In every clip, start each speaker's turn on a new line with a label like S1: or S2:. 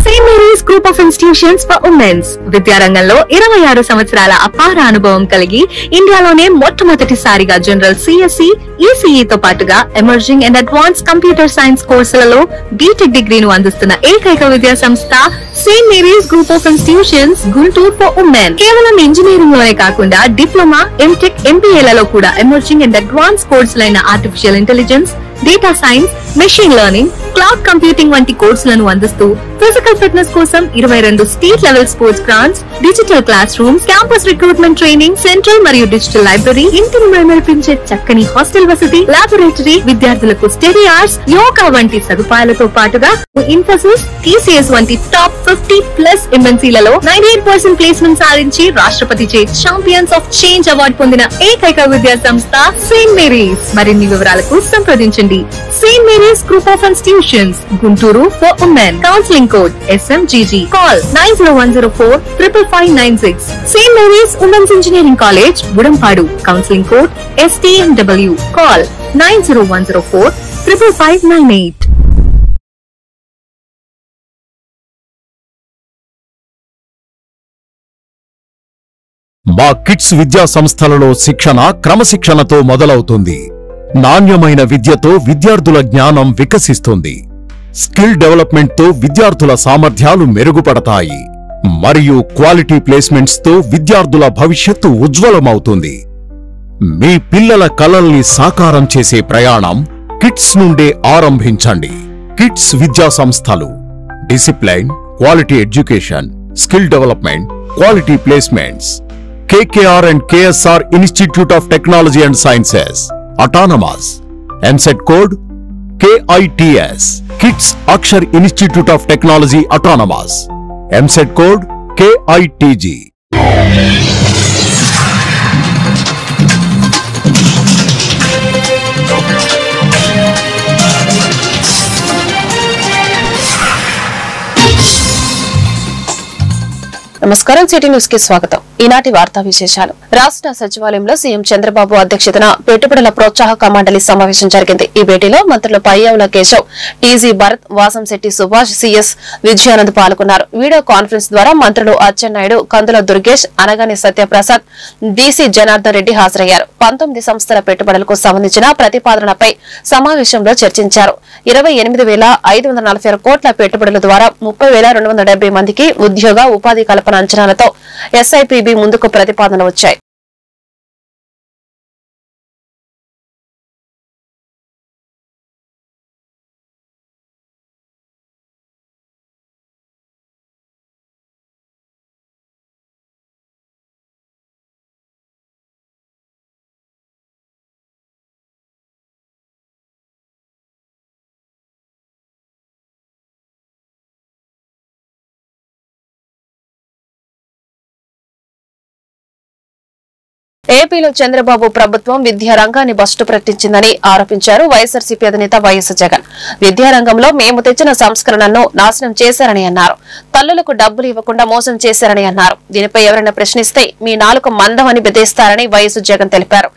S1: St. Mary's Group of Institutions for Women's విద్యారంగంలో 26 సంవత్సరాల అపార అనుభవం కలిగి ఇండియాలోనే మొట్టమొదటిసారిగా జనరల్ సిఎస్సి, ఈసీఈ తో పాటుగా emerging and advance computer science కోర్సులలో బీటెక్ డిగ్రీను అందిస్తున్న ఏకైక విద్యా సంస్థ Saint Mary's group of institutions Guntur for women. కేవలం ఇంజనీరింగ్ లోనే కాకుండా డిప్లొమా, ఎంటెక్, ఎంబీఏలలో కూడా ఎమర్జింగ్ అండ్ అడ్వాన్స్ కోర్సులైన artificial intelligence, data science, machine learning, cloud computing వంటి కోర్సులను అందిస్తూ ఫిజికల్ ఫిట్నెస్ కోసం 22 state level sports grounds, digital class rooms, campus recruitment training, central మరియు డిజిటల్ లైబ్రరీ, ఇంటిని మెరిపించే చక్కని హాస్టల్ వసతి, లాబొరేటరీ, విద్యార్థులకు స్టడీ అవర్స్, యోగా వంటి సదుపాయాలతో పాటుగా ఇన్ఫోసిస్, టీసీఎస్ వంటి టాప్ 50+ ఎంఎన్సీలలో 98% ప్లేస్మెంట్ సాధించి రాష్ట్రపతి చే ఛాంపియన్స్ ఆఫ్ చేంజ్ అవార్డు పొందిన ఏకైక విద్యా సంస్థ సెయింట్ మేరీస్. మరిన్ని వివరాలకు సంప్రదించండి. Saint Mary's group of institutions Guntur for women. Counselling code SMGG. Call 9010455596. St. Mary's Women's Engineering College, Budampadu. Counseling code STMW. Call 9010455598.
S2: మా కిడ్స్ విద్యా సంస్థలలో శిక్షణ క్రమశిక్షణతో మొదలవుతుంది. నాణ్యమైన విద్యతో విద్యార్థుల జ్ఞానం వికసిస్తుంది. స్కిల్ డెవలప్మెంట్ తో విద్యార్థుల సామర్థ్యాలు మెరుగుపడతాయి మరియు క్వాలిటీ ప్లేస్మెంట్స్ తో విద్యార్థుల భవిష్యత్తు ఉజ్వలమవుతుంది. మీ పిల్లల కలల్ని సాకారం చేసే ప్రయాణం కిడ్స్ నుండే ఆరంభించండి. కిడ్స్ విద్యా సంస్థలు discipline, quality education, skill development, quality placements. KKR and KSR Institute of Technology and Sciences, Autonomous. MSET code KITS. Kids Akshar Institute of Technology, Autonomous. MSET code KITG.
S3: నమస్కారం. సిటీ న్యూస్ కి స్వాగతం. ఈనాటి వార్తా విశేషాలు. రాష్ట్ర సచివాలయంలో సీఎం చంద్రబాబు అధ్యక్షతన పెట్టుబడుల ప్రోత్సాహక మండలి సమావేశం జరిగింది. ఈ భేటీలో మంత్రులు పయ్యావుల కేశవ్, టీజీ భరత్, వాసంశెట్టి సుభాష్, సిఎస్ విజయానంద్ పాల్గొన్నారు. వీడియో కాన్ఫరెన్స్ ద్వారా మంత్రులు అచ్చెన్నాయుడు, కందుల దుర్గేష్, అనగాని సత్యప్రసాద్, డీసీ జనార్దన్ రెడ్డి హాజరయ్యారు. 19 సంస్థల పెట్టుబడులకు సంబంధించిన ప్రతిపాదనలపై సమావేశంలో చర్చించారు. 28,546 కోట్ల పెట్టుబడుల ద్వారా 30,270 మందికి ఉద్యోగ ఉపాధి కల్పన అంచనాలతో ఎస్ఐపిబి ముందుకు ప్రతిపాదనలు వచ్చాయి. ఏపీలో చంద్రబాబు ప్రభుత్వం విద్యారంగాన్ని బస్టు పట్టించిందని ఆరోపించారు వైఎస్ఆర్సీపీ అధినేత వైఎస్ జగన్. విద్యారంగంలో మేము తెచ్చిన సంస్కరణను నాశనం చేశారని అన్నారు. తల్లులకు డబ్బులు ఇవ్వకుండా మోసం చేశారని అన్నారు. దీనిపై ఎవరైనా ప్రశ్నిస్తే మీ నాలుక మందమని బెదిరిస్తారని వైఎస్ జగన్ తెలిపారు.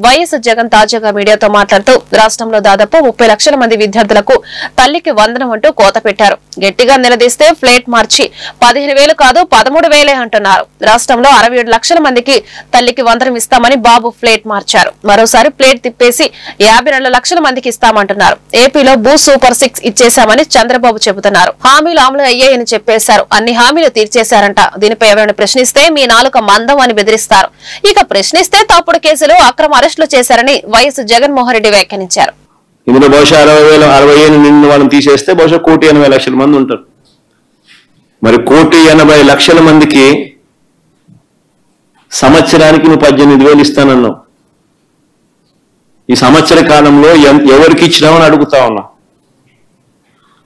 S3: వైఎస్ జగన్ తాజాగా మీడియాతో మాట్లాడుతూ రాష్ట్రంలో దాదాపు 30 లక్షల మంది విద్యార్థులకు తల్లికి వందనం అంటూ కోత పెట్టారు. గట్టిగా నిలదీస్తే ఫ్లేట్ మార్చి 15,000 కాదు 13,000 అంటున్నారు. రాష్ట్రంలో 67 లక్షల మందికి తల్లికి వందనం ఇస్తామని బాబు ప్లేట్ మార్చారు. మరోసారి ప్లేట్ తిప్పేసి 52 లక్షల మందికి ఇస్తామంటున్నారు. ఏపీలో భూ సూపర్ 6 ఇచ్చేశామని చంద్రబాబు చెబుతున్నారు. హామీలు అమలు అయ్యాయని చెప్పేశారు. అన్ని హామీలు తీర్చేశారంట. దీనిపై ఎవరైనా ప్రశ్నిస్తే మీ నాలుక మందం అని బెదిరిస్తారు. ఇక ప్రశ్నిస్తే తప్పుడు కేసులు, అక్రమ అరెస్టులు చేశారని వైఎస్ జగన్మోహన్ రెడ్డి వ్యాఖ్యానించారు.
S4: ఇందులో బహుశా 60,000 నిండు వాళ్ళని తీసేస్తే బహుశా 1,80,00,000 మంది ఉంటారు. మరి 1,80,00,000 మందికి సంవత్సరానికి నువ్వు 18,000 ఇస్తానన్నావు. ఈ సంవత్సర కాలంలో ఎవరికి ఇచ్చినావని అడుగుతా ఉన్నా,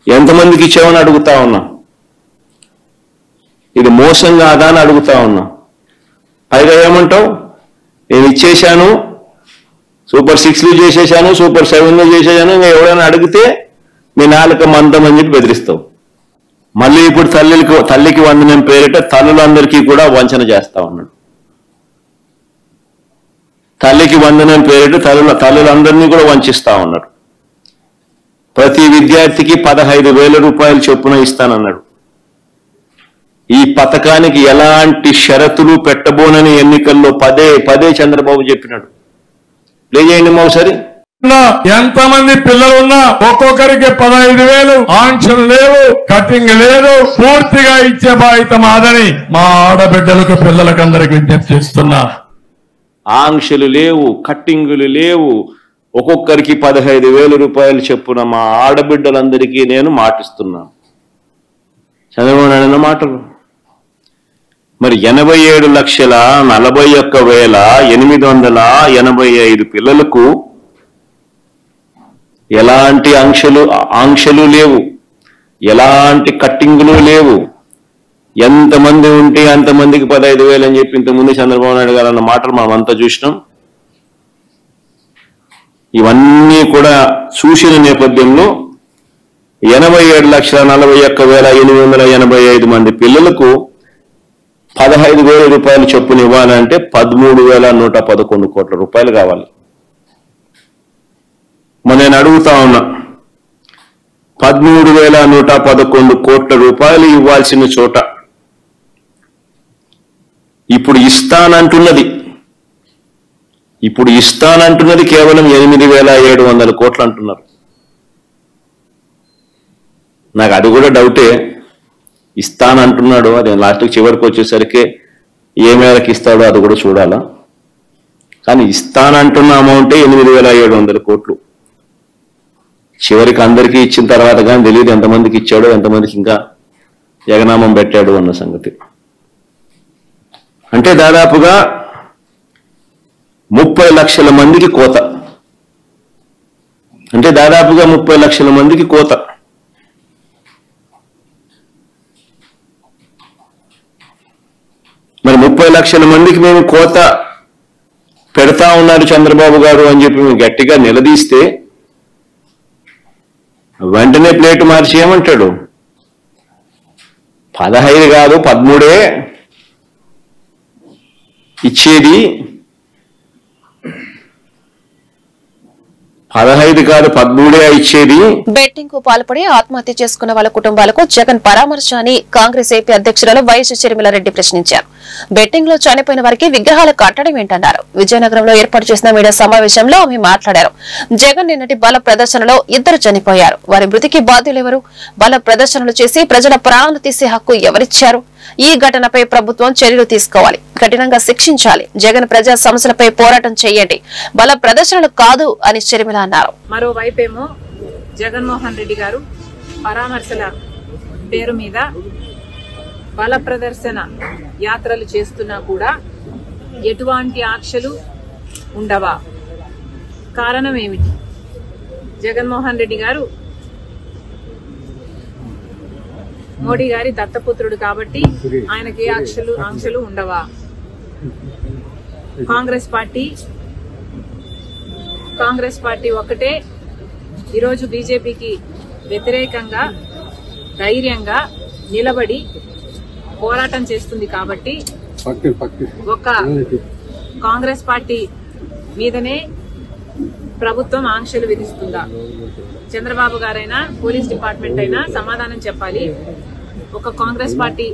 S4: ఎంతమందికి ఇచ్చావని అడుగుతా ఉన్నా. ఇది మోసం కాదా అని అడుగుతా ఉన్నా. పైగా ఏమంటావు, నేను ఇచ్చేశాను, సూపర్ 6లు చేసేసాను, సూపర్ 7లు చేసేసాను, ఇంకా ఎవరైనా అడిగితే మీ నాలుక మందం అని చెప్పి బెదిరిస్తావు. మళ్ళీ ఇప్పుడు తల్లికి వందనం పేరిట తల్లులందరికీ కూడా వంచన చేస్తా ఉన్నాడు. తల్లికి వందనం పేరిట తల్లులందరినీ కూడా వంచిస్తా ఉన్నాడు. ప్రతి విద్యార్థికి 15,000 రూపాయలు చొప్పున ఇస్తానన్నాడు. ఈ పథకానికి ఎలాంటి షరతులు పెట్టబోనని ఎన్నికల్లో పదే పదే చంద్రబాబు చెప్పినాడు. ప్లే చేయండి ఒకసారి.
S5: ఎంతమంది పిల్లలున్నా ఒక్కొక్కరికి 15,000, ఆంక్షలు లేవు, కటింగ్ లేదు, పూర్తిగా ఇచ్చే బాధ్యత మాదని మా ఆడబిడ్డలకు పిల్లలకు అందరికి విజ్ఞప్తి చేస్తున్నా.
S4: ఆంక్షలు లేవు, కట్టింగులు లేవు, ఒక్కొక్కరికి 15,000 రూపాయలు చెప్పున మా ఆడబిడ్డలందరికీ నేను మాటిస్తున్నా. చంద్రబాబు నాయుడు మాటలు. మరి 87,41,885 పిల్లలకు ఎలాంటి ఆంక్షలు లేవు, ఎలాంటి కట్టింగులు లేవు. ఎంతమంది ఉంటే అంతమందికి 15,000 అని చెప్పి ఇంతకుముందు చంద్రబాబు నాయుడు గారు అన్న మాటలు మనం అంతా చూసినాం. ఇవన్నీ కూడా చూసిన నేపథ్యంలో 87,41,885 మంది పిల్లలకు 15,000 రూపాయలు చొప్పున ఇవ్వాలంటే 13,111 కోట్ల రూపాయలు కావాలి. మరి నేను అడుగుతా ఉన్నా, 13,111 కోట్ల రూపాయలు ఇవ్వాల్సిన చోట ఇప్పుడు ఇస్తానంటున్నది కేవలం 8,700 కోట్లు అంటున్నారు. నాకు అది కూడా డౌటే. ఇస్తానంటున్నాడు, అది లాస్ట్కి చివరికి వచ్చేసరికి ఏ మేరకు ఇస్తాడో అది కూడా చూడాలా. కానీ ఇస్తానంటున్న అమౌంటే 8,700 కోట్లు. చివరికి అందరికీ ఇచ్చిన తర్వాత కానీ తెలియదు ఎంతమందికి ఇచ్చాడో, ఎంతమందికి ఇంకా జగనామం పెట్టాడు అన్న సంగతి. అంటే దాదాపుగా 30 లక్షల మందికి కోత. మరి 30 లక్షల మందికి మేము కోత పెడతా ఉన్నారు చంద్రబాబు గారు అని చెప్పి మేము గట్టిగా నిలదీస్తే వెంటనే ప్లేటు మార్చి ఏమంటాడు, 15 కాదు 13 ఇచ్చేది, 15 కాదు 13 ఇచ్చేది.
S3: బెట్టింగ్ కు పాల్పడి ఆత్మహత్య చేసుకున్న వాళ్ళ కుటుంబాలకు జగన్ పరామర్శ అని కాంగ్రెస్ ఏపీ అధ్యక్షురాలు వైఎస్ షర్మిలారెడ్డి ప్రశ్నించారు. బెట్టింగ్ లో చనిపోయిన వారికి విగ్రహాలు కట్టడం ఏంటన్నారు. విజయనగరంలో ఏర్పాటు చేసిన మీడియా సమావేశంలో ఆమె మాట్లాడారు. జగన్ నిన్నటి బల ప్రదర్శనలో 2 చనిపోయారు. వారి మృతికి బాధ్యులెవరు? బల ప్రదర్శనలు చేసి ప్రజల ప్రాణాలు తీసే హక్కు ఎవరిచ్చారు? ఈ ఘటనపై ప్రభుత్వం చర్యలు తీసుకోవాలి, కఠినంగా శిక్షించాలి. జగన్ ప్రజా సమస్యలపై పోరాటం చేయండి, బల ప్రదర్శనలు కాదు అని షర్మిల అన్నారు.
S6: మరోవైపేమో జగన్మోహన్ రెడ్డి గారు పరామర్శల పేరు మీద బల ప్రదర్శన యాత్రలు చేస్తున్నా కూడా ఎటువంటి ఆంక్షలు ఉండవా? కారణం ఏమిటి? జగన్మోహన్ రెడ్డి గారు మోడీ గారి దత్తపుత్రుడు కాబట్టి ఆయనకి ఆంక్షలు ఉండవా? కాంగ్రెస్ పార్టీ ఒక్కటే ఈరోజు బీజేపీకి వ్యతిరేకంగా ధైర్యంగా నిలబడి పోరాటం చేస్తుంది కాబట్టి ఒక కాంగ్రెస్ పార్టీ మీదనే ప్రభుత్వం ఆంక్షలు విధిస్తుందా? చంద్రబాబు గారైనా పోలీస్ డిపార్ట్మెంట్ అయినా సమాధానం చెప్పాలి. ఒక కాంగ్రెస్ పార్టీ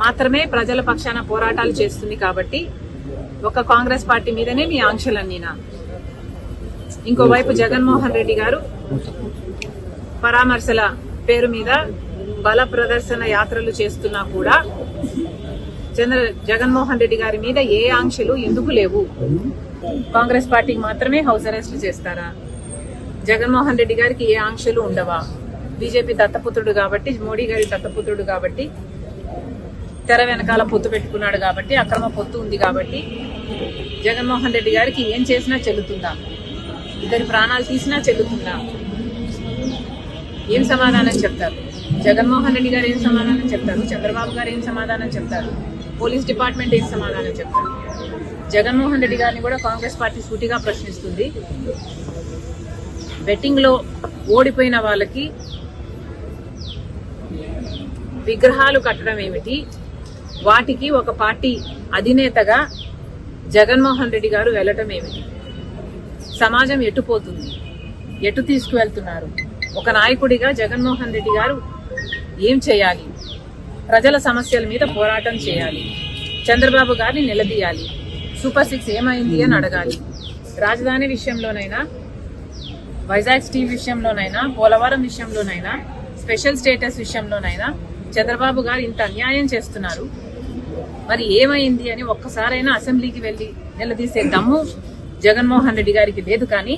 S6: మాత్రమే ప్రజల పక్షాన పోరాటాలు చేస్తుంది కాబట్టి ఒక కాంగ్రెస్ పార్టీ మీదనే మీ ఆంక్షలన్నీనా? ఇంకోవైపు జగన్మోహన్ రెడ్డి గారు పరామర్శల పేరు మీద బల ప్రదర్శన యాత్రలు చేస్తున్నా కూడా జగన్మోహన్ రెడ్డి గారి మీద ఏ ఆంక్షలు ఎందుకు లేవు? కాంగ్రెస్ పార్టీకి మాత్రమే హౌస్ అరెస్టులు చేస్తారా? జగన్మోహన్ రెడ్డి గారికి ఏ ఆంక్షలు ఉండవా? బీజేపీ దత్తపుత్రుడు కాబట్టి, మోడీ గారి దత్తపుత్రుడు కాబట్టి, తెర వెనకాల పొత్తు పెట్టుకున్నాడు కాబట్టి, అక్రమ పొత్తు ఉంది కాబట్టి జగన్మోహన్ రెడ్డి గారికి ఏం చేసినా చెల్లుతుందా? ఇద్దరి ప్రాణాలు తీసినా చెల్లుతుందా? ఏం సమాధానం చెప్తారు? జగన్మోహన్ రెడ్డి గారు ఏం సమాధానం చెప్తారు? చంద్రబాబు గారు ఏం సమాధానం చెప్తారు? పోలీస్ డిపార్ట్మెంట్ ఏం సమాధానం చెప్తారు? జగన్మోహన్ రెడ్డి గారిని కూడా కాంగ్రెస్ పార్టీ సూటిగా ప్రశ్నిస్తుంది. బెట్టింగ్ లో ఓడిపోయిన వాళ్ళకి విగ్రహాలు కట్టడం ఏమిటి? వాటికి ఒక పార్టీ అధినేతగా జగన్మోహన్ రెడ్డి గారు వెళ్ళటం ఏమిటి? సమాజం ఎటుపోతుంది? ఎటు తీసుకువెళ్తున్నారు? ఒక నాయకుడిగా జగన్మోహన్ రెడ్డి గారు ఏం చేయాలి? ప్రజల సమస్యల మీద పోరాటం చేయాలి, చంద్రబాబు గారిని నిలదీయాలి, సూపర్ 6 ఏమైంది అని అడగాలి. రాజధాని విషయంలోనైనా, వైజాగ్ స్టీల్ విషయంలోనైనా, పోలవరం విషయంలోనైనా, స్పెషల్ స్టేటస్ విషయంలోనైనా చంద్రబాబు గారు ఇంత అన్యాయం చేస్తున్నారు, మరి ఏమైంది అని ఒక్కసారైనా అసెంబ్లీకి వెళ్లి నిలదీసే దమ్ము జగన్మోహన్ రెడ్డి గారికి లేదు. కానీ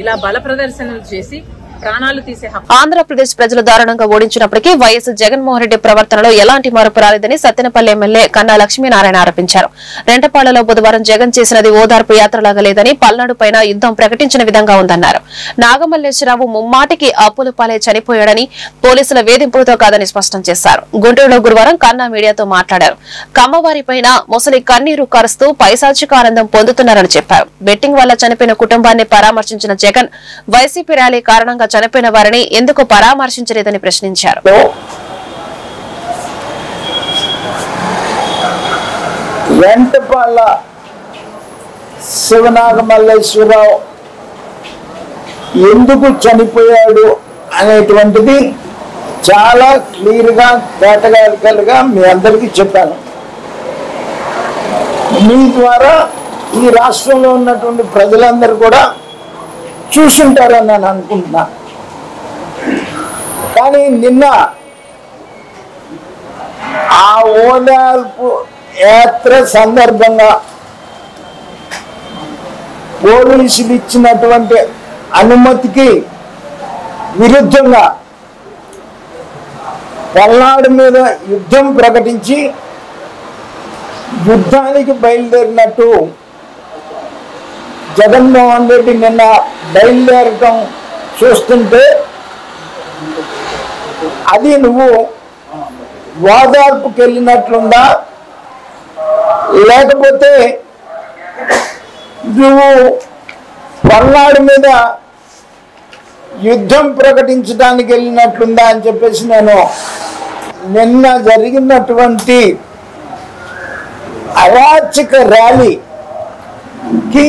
S6: ఇలా బల ప్రదర్శనలు చేసి ప్రాణాలు తీసే హక్కు
S3: ఆంధ్రప్రదేశ్ ప్రజలు దారుణంగా ఓడించినప్పటికీ వైఎస్ జగన్మోహన్ రెడ్డి ప్రవర్తనలో ఎలాంటి మార్పు రాలేదని సత్తెనపల్లి ఎమ్మెల్యే కన్నా లక్ష్మీనారాయణ ఆరోపించారు. రెంటపాళ్లలో బుధవారం జగన్ చేసినది ఓదార్పు యాత్రలాగా లేదని, పల్నాడు పైన యుద్దం ప్రకటించిన విధంగా ఉందన్నారు. నాగమల్లేశ్వరరావు ముమ్మాటికి అప్పుల పాలే చనిపోయాడని, పోలీసుల వేధింపులతో కాదని స్పష్టం చేశారు. గుంటూరులో గురువారం కన్నా మీడియాతో మాట్లాడారు. కమ్మవారిపైన ముసలి కన్నీరు కరుస్తూ పైశాచిక ఆనందం పొందుతున్నారని చెప్పారు. బెట్టింగ్ వల్ల చనిపోయిన కుటుంబాన్ని పరామర్శించిన జగన్ వైసీపీ ర్యాలీ కారణంగా చనిపోయిన వారిని ఎందుకు పరామర్శించలేదని ప్రశ్నించారు.
S7: రెంటపాళ్ల శివనాగమల్లేశ్వరరావు ఎందుకు చనిపోయాడు అనేటువంటిది చాలా క్లియర్గా కేటగారికలుగా మీ అందరికీ చెప్పాను. మీ ద్వారా ఈ రాష్ట్రంలో ఉన్నటువంటి ప్రజలందరూ కూడా చూసుంటారని నేను అనుకుంటున్నా. కానీ నిన్న ఆ ఓదార్పు యాత్ర సందర్భంగా పోలీసులు ఇచ్చినటువంటి అనుమతికి విరుద్ధంగా పల్నాడు మీద యుద్ధం ప్రకటించి యుద్ధానికి బయలుదేరినట్టు జగన్మోహన్ రెడ్డి నిన్న బయలుదేరటం చూస్తుంటే అది నువ్వు ఓదార్పుకి వెళ్ళినట్లుందా, లేకపోతే నువ్వు పల్నాడు మీద యుద్ధం ప్రకటించడానికి వెళ్ళినట్లుందా అని చెప్పేసి నేను నిన్న జరిగినటువంటి అరాచక ర్యాలీకి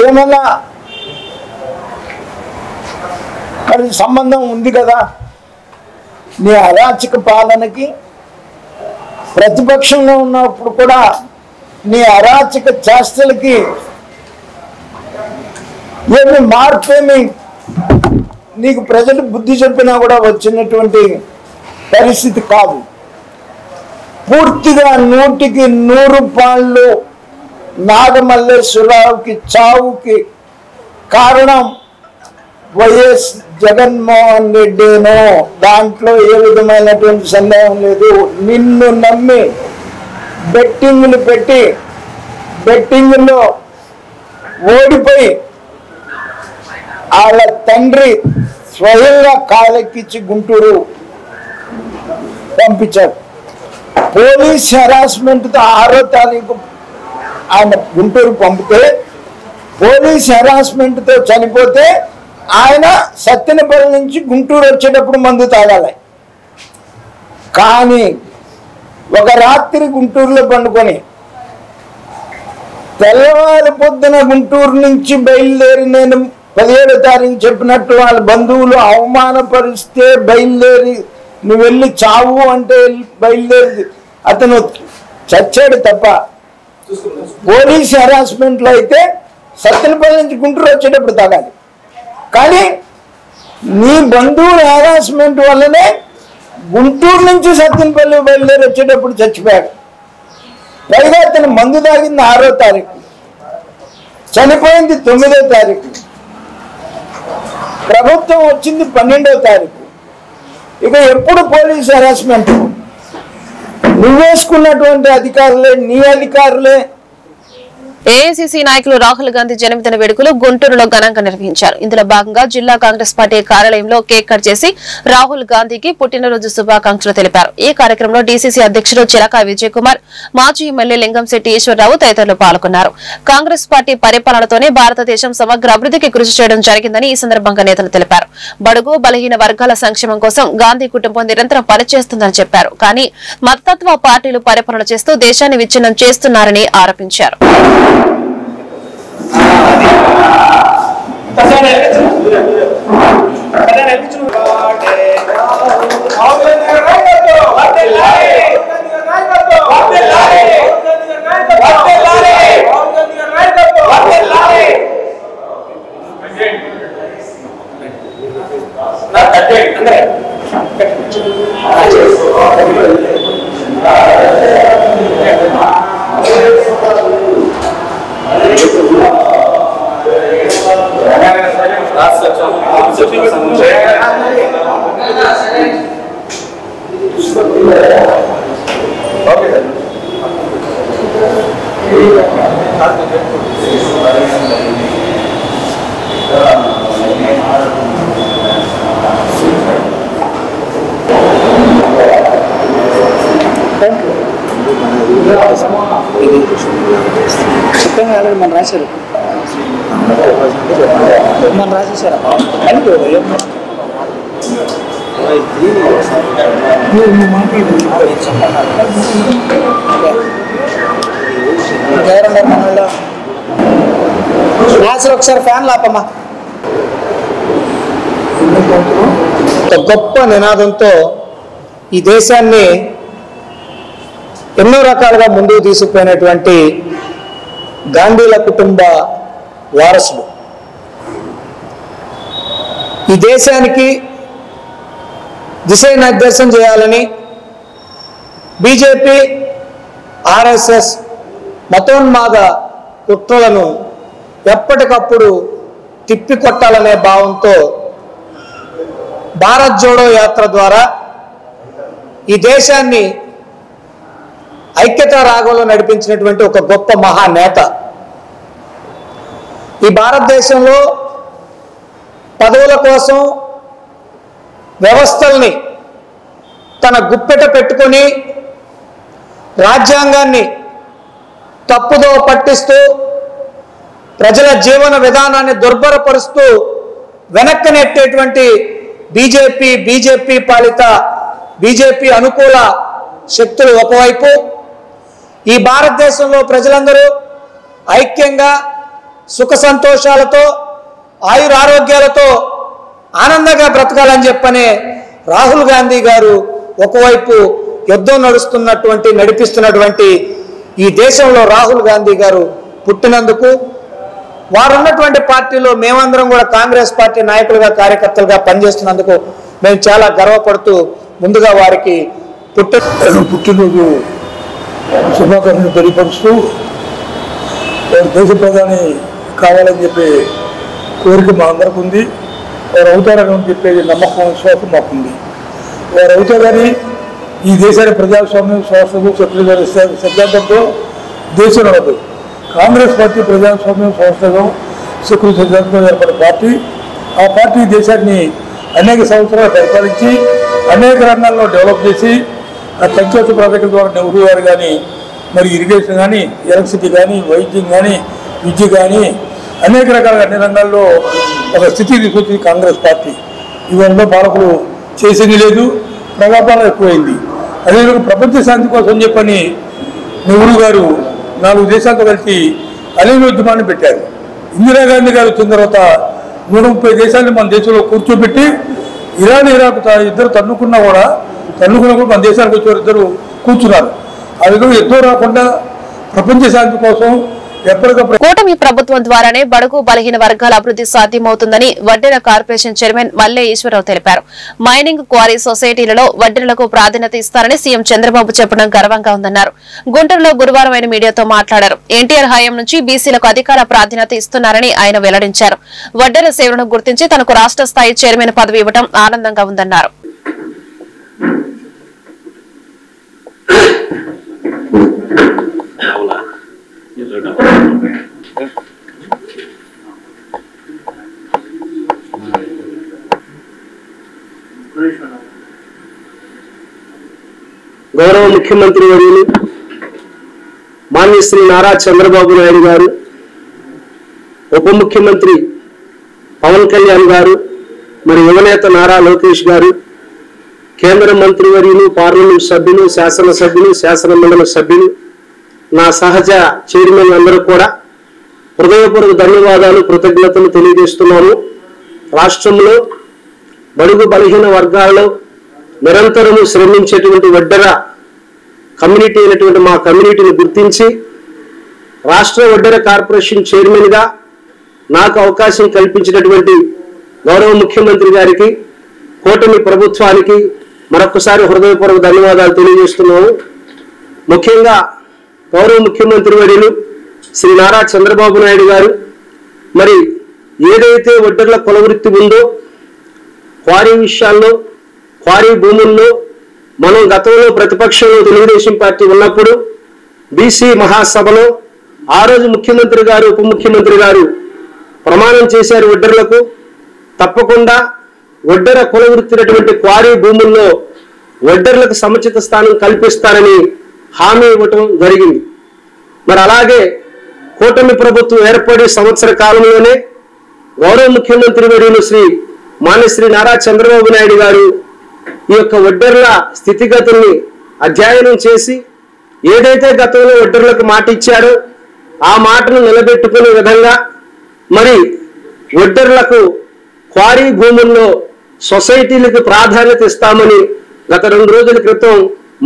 S7: ఏమన్నా మరి సంబంధం ఉంది కదా. నీ అరాచక పాలనకి ప్రతిపక్షంలో ఉన్నప్పుడు కూడా నీ అరాచక చేష్టలకి ఏమి మార్పేమి నీకు ప్రజలు బుద్ధి చెప్పినా కూడా వచ్చినటువంటి పరిస్థితి కాదు. పూర్తిగా 100కి 100 పాళ్ళు నాగమల్లేశ్వరరావుకి చావుకి కారణం వైఎస్ జగన్మోహన్ రెడ్డినో, దాంట్లో ఏ విధమైనటువంటి సందేహం లేదు. నిన్ను నమ్మి బెట్టింగ్లు పెట్టి బెట్టింగ్లో ఓడిపోయి వాళ్ళ తండ్రి స్వయంగా కాలెక్కించి గుంటూరు పంపించారు. పోలీస్ హెరాస్మెంట్తో 6వ తారీఖు ఆయన గుంటూరు పంపితే, పోలీస్ హెరాస్మెంట్తో చనిపోతే ఆయన సత్తెనపల్లి నుంచి గుంటూరు వచ్చేటప్పుడు మందు తాగాలి. కానీ ఒక రాత్రి గుంటూరులో పండుకొని తెల్లవారి పొద్దున గుంటూరు నుంచి బయలుదేరి నేను 17వ తారీఖు చెప్పినట్టు వాళ్ళ బంధువులు అవమానపరిస్తే బయలుదేరి నువ్వు వెళ్ళి చావు అంటే బయలుదేరి అతను చచ్చాడు తప్ప, పోలీస్ హెరాస్మెంట్లో అయితే సత్తెనపల్లి నుంచి గుంటూరు వచ్చేటప్పుడు తాగాలి. కానీ నీ బంధువుల హెరాస్మెంట్ వల్లనే గుంటూరు నుంచి సత్తెనపల్లి బయలుదేరి వచ్చేటప్పుడు చచ్చిపోయాడు. పైగా అతను మందు తాగింది 6వ తారీఖు, చనిపోయింది 9వ తారీఖు, ప్రభుత్వం వచ్చింది 12వ తారీఖు. ఇక ఎప్పుడు పోలీస్ హెరాస్మెంట్? నువ్వేసుకున్నటువంటి అధికారులే, నీ అధికారులే.
S3: ఏఐసీసీ నాయకులు రాహుల్ గాంధీ జన్మదిన వేడుకలు గుంటూరులో ఘనంగా నిర్వహించారు. ఇందులో భాగంగా జిల్లా కాంగ్రెస్ పార్టీ కార్యాలయంలో కేక్ కట్ చేసి రాహుల్ గాంధీకి పుట్టినరోజు శుభాకాంక్షలు తెలిపారు. ఈ కార్యక్రమంలో డీసీసీ అధ్యక్షుడు చిలకా విజయ్ కుమార్, మాజీ ఎమ్మెల్యే లింగంశెట్టి ఈశ్వరరావు తదితరులు పాల్గొన్నారు. కాంగ్రెస్ పార్టీ పరిపాలనతోనే భారతదేశం సమగ్ర అభివృద్ధికి కృషి చేయడం జరిగిందని ఈ సందర్భంగా నేతలు తెలిపారు. బడుగు బలహీన వర్గాల సంక్షేమం కోసం గాంధీ కుటుంబం నిరంతరం పనిచేస్తుందని చెప్పారు. కానీ మతతత్వ పార్టీలు పరిపాలన చేస్తూ దేశాన్ని విచ్ఛిన్నం చేస్తున్నారని ఆరోపించారు.
S8: Happy
S7: చెప్పండి మన రాశారు మన రాసేసారా ఎవరన్నారు మన వాళ్ళు రాశారు ఒకసారి ఫ్యాన్ లాపమ్మా ఒక గొప్ప నినాదంతో ఈ దేశాన్ని ఎన్నో రకాలుగా ముందుకు తీసుకుపోయినటువంటి గాంధీల కుటుంబ వారసులు ఈ దేశానికి దిశానిర్దేశం చేయాలని బీజేపీ ఆర్ఎస్ఎస్ మతోన్మాద కుట్రలను ఎప్పటికప్పుడు తిప్పికొట్టాలనే భావంతో భారత్ జోడో యాత్ర ద్వారా ఈ దేశాన్ని ఐక్యతా రాగంలో నడిపించినటువంటి ఒక గొప్ప మహానేత. ఈ భారతదేశంలో పదవుల కోసం వ్యవస్థల్ని తన గుప్పెట పెట్టుకొని రాజ్యాంగాన్ని తప్పుదో పట్టిస్తూ ప్రజల జీవన విధానాన్ని దుర్భరపరుస్తూ వెనక్కి నెట్టేటువంటి బీజేపీ పాలిత బీజేపీ అనుకూల శక్తులు ఒకవైపు, ఈ భారతదేశంలో ప్రజలందరూ ఐక్యంగా సుఖ సంతోషాలతో ఆయురారోగ్యాలతో ఆనందంగా బ్రతకాలని చెప్పనే రాహుల్ గాంధీ గారు ఒకవైపు యుద్ధం నడిపిస్తున్నటువంటి ఈ దేశంలో రాహుల్ గాంధీ గారు పుట్టినందుకు వారున్నటువంటి పార్టీలో మేమందరం కూడా కాంగ్రెస్ పార్టీ నాయకులుగా కార్యకర్తలుగా పనిచేస్తున్నందుకు మేము చాలా గర్వపడుతూ ముందుగా వారికి
S8: పుట్టినరోజు శుభాకాంక్షలు తెలియపరుస్తూ దేశ ప్రధాని కావాలని చెప్పే కోరిక మా అందరికి ఉంది. వారు అవుతారని చెప్పేది నమ్మకం విశ్వాసం మాకుంది. వారు అవుతారని ఈ దేశాన్ని ప్రజాస్వామ్యం సంస్థలు సెక్రటరీ గారి సిద్ధాంతంతో దేశం నడదు. కాంగ్రెస్ పార్టీ ప్రజాస్వామ్యం సంస్థలు సెక్రటరీ సిద్ధాంతంతో ఏర్పడిన పార్టీ. ఆ పార్టీ దేశాన్ని అనేక సంవత్సరాలు పరిపాలించి అనేక రంగాల్లో డెవలప్ చేసి ఆ పంచాయతీ ప్రాజెక్టుల ద్వారా నెహ్రూ గారు కానీ మరి ఇరిగేషన్ కానీ ఎలక్ట్రిసిటీ కానీ వైద్యం కానీ విద్య కానీ అనేక రకాల అన్ని రంగాల్లో ఒక స్థితి తీసుకొచ్చింది కాంగ్రెస్ పార్టీ. ఇవన్నీ పాలకులు చేసింది లేదు, ప్రజాపాలన ఎక్కువైంది. అదేవిధంగా ప్రపంచ శాంతి కోసం చెప్పని నెహ్రూ గారు 4 దేశాలతో కలిసి అలీనోద్యమాన్ని పెట్టారు. ఇందిరాగాంధీ గారు వచ్చిన తర్వాత 130 దేశాలను మన దేశంలో కూర్చోబెట్టి ఇరాక్ ఇద్దరు తన్నుకున్నా కూడా మన దేశానికి వచ్చేవారు ఇద్దరు కూర్చున్నారు. ఆ విధంగా ఎన్నో రాకుండా ప్రపంచ శాంతి కోసం
S3: కూటమి ప్రభుత్వం ద్వారానే బడుగు బలహీన వర్గాల అభివృద్ధి సాధ్యమవుతుందని వడ్డెర కార్పొరేషన్ చైర్మన్ మల్లె ఈశ్వరరావు తెలిపారు. మైనింగ్ క్వారీ సొసైటీలలో వడ్డెరలకు ప్రాధాన్యత ఇస్తారని సీఎం చంద్రబాబు చెప్పడం గర్వంగా ఉందన్నారు. గుంటూరులో గురువారం ఆయన మీడియాతో మాట్లాడారు. ఎన్టీఆర్ హయాం నుంచి బీసీలకు అధికార ప్రాధాన్యత ఇస్తున్నారని ఆయన వెల్లడించారు. వడ్డెర సేవలను గుర్తించి తనకు రాష్ట్ర స్థాయి చైర్మన్ పదవి ఇవ్వడం ఆనందంగా ఉందన్నారు.
S9: గౌరవ ముఖ్యమంత్రి వర్యులు మాన్య శ్రీ నారా చంద్రబాబు నాయుడు గారు, ఉప ముఖ్యమంత్రి పవన్ కళ్యాణ్ గారు, మరి యువనేత నారా లోకేష్ గారు, కేంద్ర మంత్రి వర్యులు, పార్లమెంట్ సభ్యులు, శాసనసభ్యులు, శాసనమండలి సభ్యులు, నా సహజ చైర్మన్ అందరూ కూడా హృదయపూర్వక ధన్యవాదాలు, కృతజ్ఞతలు తెలియజేస్తున్నాము. రాష్ట్రంలో బడుగు బలహీన వర్గాల్లో నిరంతరము శ్రమించేటువంటి వడ్డెర కమ్యూనిటీ అయినటువంటి మా కమ్యూనిటీని గుర్తించి రాష్ట్ర వడ్డెర కార్పొరేషన్ చైర్మన్ గా నాకు అవకాశం కల్పించినటువంటి గౌరవ ముఖ్యమంత్రి గారికి, కూటమి ప్రభుత్వానికి, మరొకసారి హృదయపూర్వక ధన్యవాదాలు తెలియజేస్తున్నాము. ముఖ్యంగా గౌరవ ముఖ్యమంత్రి వర్యులు శ్రీ నారా చంద్రబాబు నాయుడు గారు మరి ఏదైతే ఒడ్డర్ల కులవృత్తి ఉందో క్వారీ విషయాల్లో, క్వారీ భూముల్లో మనం గతంలో ప్రతిపక్షంలో తెలుగుదేశం పార్టీ ఉన్నప్పుడు బీసీ మహాసభలో ఆ రోజు ముఖ్యమంత్రి గారు, ఉప ముఖ్యమంత్రి గారు ప్రమాణం చేశారు ఒడ్డర్లకు తప్పకుండా ఒడ్డర కులవృత్తినటువంటి క్వారీ భూముల్లో ఒడ్డర్లకు సముచిత స్థానం కల్పిస్తారని హామీ ఇవ్వటం జరిగింది. మరి అలాగే కూటమి ప్రభుత్వం ఏర్పడి సంవత్సర కాలంలోనే గౌరవ ముఖ్యమంత్రి వర్యులు శ్రీ నారా చంద్రబాబు నాయుడు గారు ఈ యొక్క ఒడ్డర్ల స్థితిగతుల్ని అధ్యయనం చేసి ఏదైతే గతంలో ఒడ్డర్లకు మాట ఇచ్చారో ఆ మాటను నిలబెట్టుకునే విధంగా మరి ఒడ్డర్లకు క్వారీ భూముల్లో సొసైటీలకు ప్రాధాన్యత ఇస్తామని గత 2 రోజుల క్రితం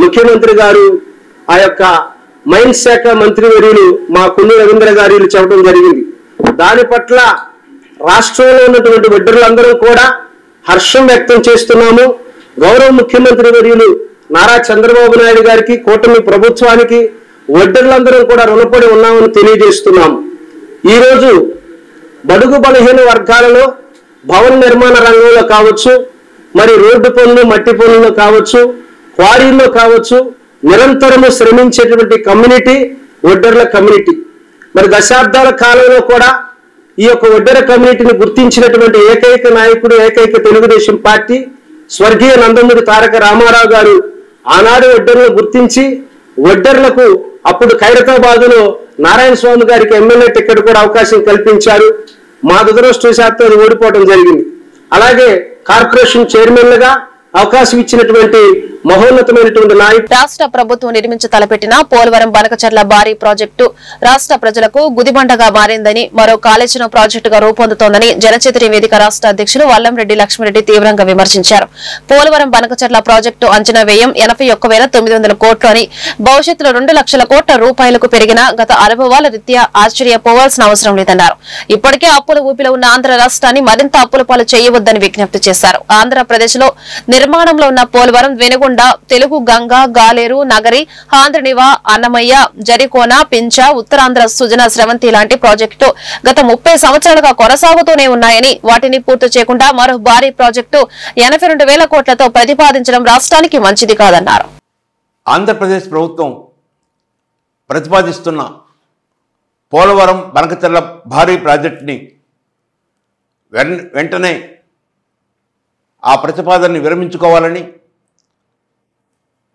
S9: ముఖ్యమంత్రి గారు ఆ యొక్క మైన్స్ శాఖ మంత్రి వర్యులు మా కొల్లు రవీంద్ర గారు చెప్పడం జరిగింది. దాని పట్ల రాష్ట్రంలో ఉన్నటువంటి ఒడ్డర్లందరూ కూడా హర్షం వ్యక్తం చేస్తున్నాము. గౌరవ ముఖ్యమంత్రి వర్యులు నారా చంద్రబాబు నాయుడు గారికి, కూటమి ప్రభుత్వానికి ఒడ్డర్లందరూ కూడా రుణపడి ఉన్నామని తెలియజేస్తున్నాము. ఈరోజు బడుగు బలహీన వర్గాలలో భవన నిర్మాణ రంగంలో కావచ్చు, మరి రోడ్డు పనులు, మట్టి పనుల్లో కావచ్చు, క్వారీల్లో కావచ్చు, నిరంతరము శ్రమించేటువంటి కమ్యూనిటీ ఒడ్డర్ల కమ్యూనిటీ. మరి దశాబ్దాల కాలంలో కూడా ఈ యొక్క ఒడ్డర కమ్యూనిటీని గుర్తించినటువంటి ఏకైక నాయకుడు, ఏకైక తెలుగుదేశం పార్టీ స్వర్గీయ నందమూరి తారక రామారావు గారు ఆనాడు ఒడ్డర్లను గుర్తించి ఒడ్డర్లకు అప్పుడు ఖైరతాబాదులో నారాయణ స్వామి గారికి ఎమ్మెల్యే టికెట్ కూడా అవకాశం కల్పించారు. మా దురదృష్టవశాత్తు అది ఓడిపోవడం జరిగింది. అలాగే కార్పొరేషన్ చైర్మన్లుగా అవకాశం ఇచ్చినటువంటి మహోన్నతమైనటువంటి నాయకుడు.
S3: రాష్ట్ర ప్రభుత్వం నిర్మించి తలపెట్టిన పోలవరం బనకచర్ల భారీ ప్రాజెక్టు రాష్ట్ర ప్రజలకు గుదిబండగా మారిందని, మరో కాళేశ్వరం ప్రాజెక్టుగా రూపొందుతోందని జనచైతన్య వేదిక రాష్ట్ర అధ్యక్షులు వల్లంరెడ్డి లక్ష్మిరెడ్డి తీవ్రంగా విమర్శించారు. పోలవరం బనకచర్ల ప్రాజెక్టు అంచనా వ్యయం 81,900 కోట్లు అని, భవిష్యత్తులో 2 లక్షల కోట్ల రూపాయలకు పెరిగిన గత అనుభవాల రీత్యా ఆశ్చర్యపోవాల్సిన అవసరం లేదన్నారు. ఇప్పటికే అప్పుల ఊపిలో ఉన్న ఆంధ్ర రాష్ట్రాన్ని మరింత అప్పుల పాలు చేయవద్దని విజ్ఞప్తి చేశారు. ఆంధ్రప్రదేశ్ లో నిర్మాణంలో ఉన్న పోలవరం, వెనుగొండ, తెలుగు గంగ, గాలేరు, నగరి, ఆంధ్రనివా, అన్నమయ్య, జరికోన, పించ, ఉత్తరాంధ్ర సుజన, స్రవంతి లాంటి ప్రాజెక్టు గత 30 సంవత్సరాలుగా కొనసాగుతూనే ఉన్నాయని, వాటిని పూర్తి చేయకుండా మరో భారీ ప్రాజెక్టు 82,000 కోట్లతో ప్రతిపాదించడం రాష్ట్రానికి మంచిది కాదన్నారు.
S10: ఆంధ్రప్రదేశ్ ప్రభుత్వం ప్రతిపాదిస్తున్న పోలవరం బనకచర్ల భారీ ప్రాజెక్టుని వెంటనే ఆ ప్రతిపాదనని విరమించుకోవాలని,